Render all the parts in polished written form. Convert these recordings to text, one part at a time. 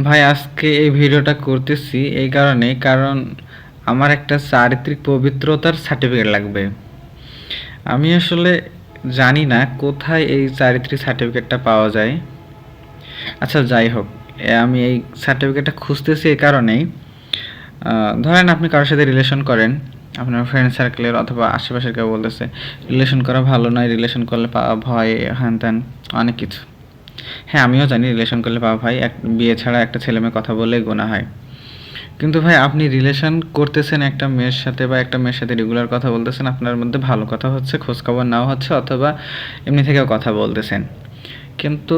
ভাই আজকে এই ভিডিওটা করতেছি এই কারণে, কারণ আমার একটা চারিত্রিক পবিত্রতার সার্টিফিকেট লাগবে। আমি আসলে জানি না কোথায় এই চারিত্রিক সার্টিফিকেটটা পাওয়া যায়। আচ্ছা যাই হোক, আমি এই সার্টিফিকেটটা খুঁজতেছি এই কারণেই। ধরেন আপনি কারোর সাথে রিলেশন করেন, আপনার ফ্রেন্ড সার্কেলের অথবা আশেপাশের কেউ বলতেছে রিলেশন করা ভালো নয়, রিলেশন করলে পাওয়া ভয়, হ্যান ত্যান অনেক কিছু। হ্যাঁ, আমিও জানি রিলেশন করলে পাওয়া ভাই, বিয়ে ছাড়া একটা ছেলে মেয়ে কথা বললেই গুনাহ হয়। কিন্তু ভাই আপনি রিলেশন করতেছেন একটা মেয়ের সাথে বা একটা মেয়ের সাথে রেগুলার কথা বলতেছেন, আপনার মধ্যে ভালো কথা হচ্ছে, খোঁজখবর নেওয়া হচ্ছে, অথবা এমনি থেকেও কথা বলতেছেন। কিন্তু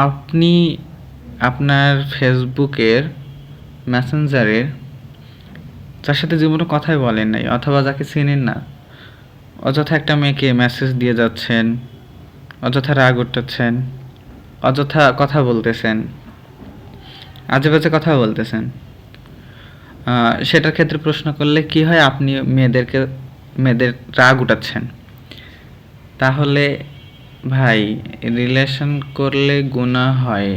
আপনি আপনার ফেসবুকের মেসেঞ্জারের যার সাথে জীবনে কথাই বলেন নাই অথবা যাকে চেনেন না, অযথা একটা মেয়েকে মেসেজ দিয়ে যাচ্ছেন, অযথা রাগ উঠাচ্ছেন, অযথা কথা বলতেছেন, আজে বাজে কথা বলতেছেন। সেটার ক্ষেত্রে প্রশ্ন করলে কি হয়, আপনি মেয়েদের রাগ উঠাচ্ছেন। তাহলে ভাই রিলেশন করলে গুনাহ হয়,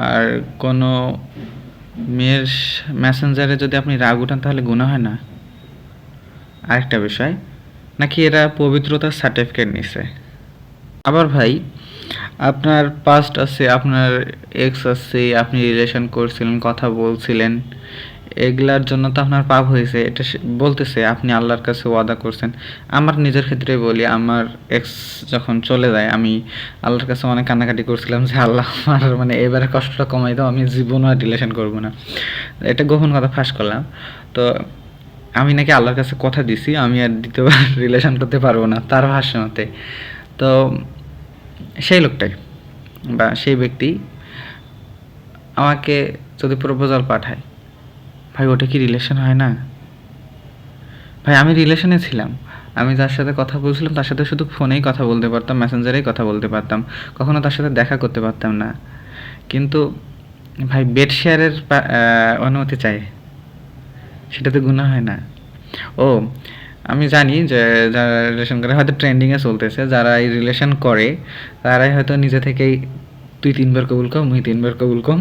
আর কোনো মেয়ের মেসেঞ্জারে যদি আপনি রাগ উঠান তাহলে গুনাহ হয় না? আরেকটা বিষয়, নাকি এরা পবিত্রতার সার্টিফিকেট নিছে? আবার ভাই আপনার পাস্ট আছে, আপনার এক্স আছে, আপনি রিলেশন করছিলেন, কথা বলছিলেন, এগুলার জন্য তো আপনার পাপ হয়েছে, এটা বলতেছে আপনি আল্লাহর কাছে ওয়াদা করছেন। আমার নিজের ক্ষেত্রে বলি, আমার এক্স যখন চলে যায় আমি আল্লাহর কাছে অনেক কান্নাকাটি করছিলাম যে আল্লাহ আমার মানে এবারে কষ্টটা কমাই দাও, আমি জীবনও আর রিলেশন করবো না। এটা গোপন কথা ফাঁস করলাম। তো আমি নাকি আল্লাহর কাছে কথা দিছি আমি আর দ্বিতীয়বার রিলেশন করতে পারবো না তার ভাষ্য মতে। তো সেই লোকটাই বা সেই ব্যক্তি আমাকে যদি প্রপোজাল পাঠায়, ভাই ওটা কি রিলেশন হয় না? ভাই আমি রিলেশনে ছিলাম, আমি যার সাথে কথা বলছিলাম তার সাথে শুধু ফোনেই কথা বলতে পারতাম, মেসেঞ্জারেই কথা বলতে পারতাম, কখনো তার সাথে দেখা করতে পারতাম না। কিন্তু ভাই বেড শেয়ারের অনুমতি চাই, সেটাতে গুনাহ হয় না? ও, আমি জানি যে যারা রিলেশন করে হয়তো ট্রেন্ডিংয়ে চলতেছে, যারা এই রিলেশন করে তারাই হয়তো নিজে থেকেই তুই ৩ বার কবুল কর, মুই ৩ বার কবুল কম,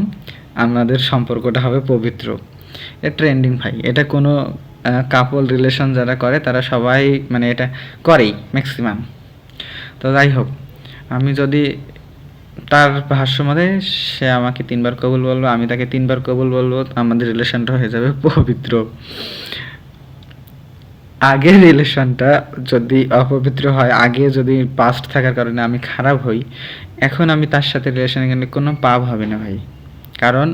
আমাদের সম্পর্কটা হবে পবিত্র। এটা ট্রেন্ডিং ভাই, এটা কোনো কাপল রিলেশন যারা করে তারা সবাই মানে এটা করেই ম্যাক্সিমাম। তো যাই হোক, আমি যদি তার ভাষ্য মতে সে আমাকে ৩ বার কবুল বলবো, আমি তাকে ৩ বার কবুল বলবো, আমাদের রিলেশনটা হয়ে যাবে পবিত্র। আগের রিলেশনটা যদি অপবিত্র হয়, আগে যদি পাস্ট থাকার কারণে আমি খারাপ হই, এখন আমি তার সাথে রিলেশনে গেলে কোনো পাপ হবে না ভাই। কারণ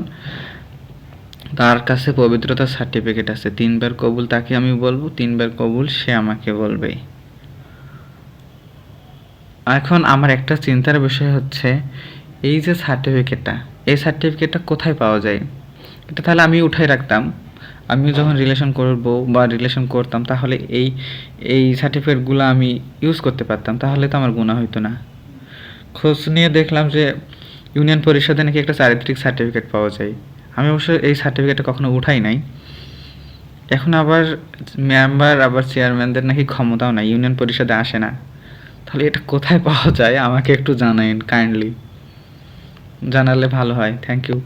তার কাছে পবিত্রতার সার্টিফিকেট আছে, ৩ বার কবুল তাকে আমি বলবো, ৩ বার কবুল সে আমাকে বলবে। এখন আমার একটা চিন্তার বিষয় হচ্ছে, এই যে সার্টিফিকেটটা, এই সার্টিফিকেটটা কোথায় পাওয়া যায়? এটা তাহলে আমি উঠাই রাখতাম, আমি যখন রিলেশন করব বা রিলেশন করতাম তাহলে এই এই সার্টিফিকেটগুলো আমি ইউজ করতে পারতাম, তাহলে তো আমার গুনাহ হইতো না। খোঁজ নিয়ে দেখলাম যে ইউনিয়ন পরিষদে নাকি একটা চারিত্রিক সার্টিফিকেট পাওয়া যায়। আমি অবশ্য এই সার্টিফিকেটটা কখনো উঠাই নাই। এখন আবার মেম্বার আবার চেয়ারম্যানদের নাকি ক্ষমতাও নাই, ইউনিয়ন পরিষদে আসে না। তাহলে এটা কোথায় পাওয়া যায় আমাকে একটু জানাইন কাইন্ডলি, জানালে ভালো হয়, থ্যাংক ইউ।